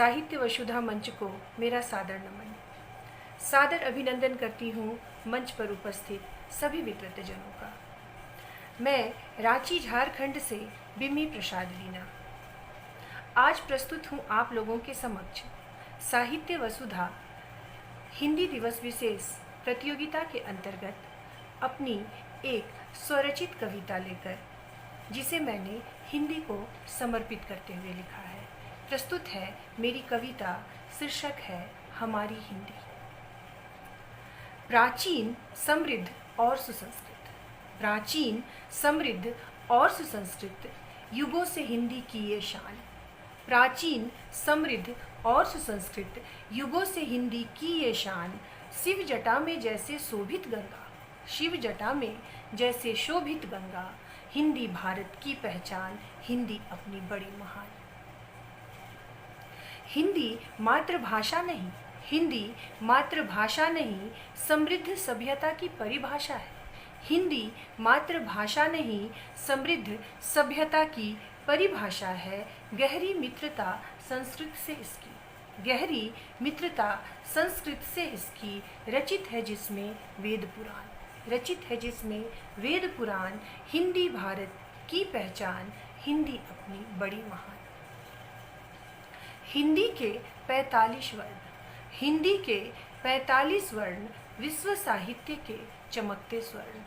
साहित्य वसुधा मंच को मेरा सादर नमन। सादर अभिनंदन करती हूँ मंच पर उपस्थित सभी विद्वतजनों का। मैं रांची झारखंड से बिम्मी प्रसाद रीना आज प्रस्तुत हूँ आप लोगों के समक्ष साहित्य वसुधा हिंदी दिवस विशेष प्रतियोगिता के अंतर्गत अपनी एक स्वरचित कविता लेकर, जिसे मैंने हिंदी को समर्पित करते हुए लिखा है। प्रस्तुत है मेरी कविता, शीर्षक है हमारी हिंदी। प्राचीन, समृद्ध और सुसंस्कृत। प्राचीन, समृद्ध और सुसंस्कृत युगों से हिंदी की ये शान। प्राचीन, समृद्ध और सुसंस्कृत युगों से हिंदी की ये शान। शिव जटा में जैसे शोभित गंगा, शिव जटा में जैसे शोभित गंगा। हिंदी भारत की पहचान, हिंदी अपनी बड़ी महान। हिंदी मातृभाषा नहीं, हिंदी मातृभाषा नहीं, समृद्ध सभ्यता की परिभाषा है। हिंदी मातृभाषा नहीं, समृद्ध सभ्यता की परिभाषा है। गहरी मित्रता संस्कृत से इसकी, गहरी मित्रता संस्कृत से इसकी। रचित है जिसमें वेद पुराण, रचित है जिसमें वेद पुराण। हिंदी भारत की पहचान, हिंदी अपनी बड़ी महान। हिंदी के 45 वर्ण, हिंदी के 45 वर्ण विश्व साहित्य के चमकते स्वर्ण।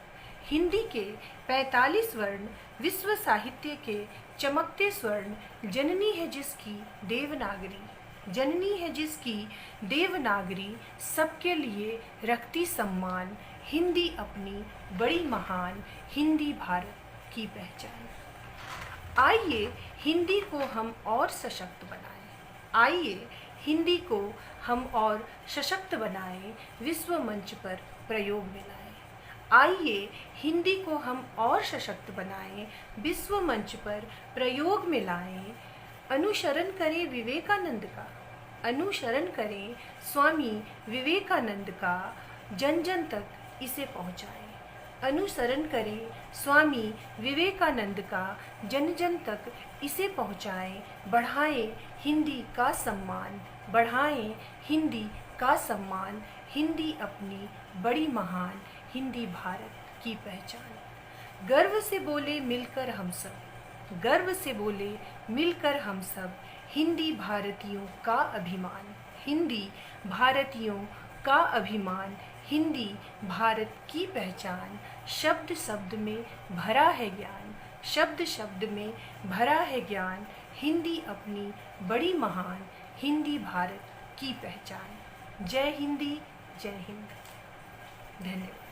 हिंदी के 45 वर्ण विश्व साहित्य के चमकते स्वर्ण। जननी है जिसकी देवनागरी, जननी है जिसकी देवनागरी। सबके लिए रखती सम्मान, हिंदी अपनी बड़ी महान। हिंदी भारत की पहचान। आइए हिंदी को हम और सशक्त बनाएं, आइए हिंदी को हम और सशक्त बनाएं, विश्व मंच पर प्रयोग में लाएं। आइए हिंदी को हम और सशक्त बनाएं, विश्व मंच पर प्रयोग में लाएं। अनुसरण करें विवेकानंद का, अनुसरण करें स्वामी विवेकानंद का। जन जन तक इसे पहुँचाएं। अनुसरण करें स्वामी विवेकानंद का, जन जन तक इसे पहुँचाएं। बढ़ाएं हिंदी का सम्मान, बढ़ाएं हिंदी का सम्मान। हिंदी अपनी बड़ी महान, हिंदी भारत की पहचान। गर्व से बोले मिलकर हम सब, गर्व से बोले मिलकर हम सब। हिंदी भारतीयों का अभिमान, हिंदी भारतीयों का अभिमान। हिंदी भारत की पहचान। शब्द शब्द में भरा है ज्ञान, शब्द शब्द में भरा है ज्ञान। हिंदी अपनी बड़ी महान, हिंदी भारत की पहचान। जय हिंदी, जय हिंद। धन्यवाद।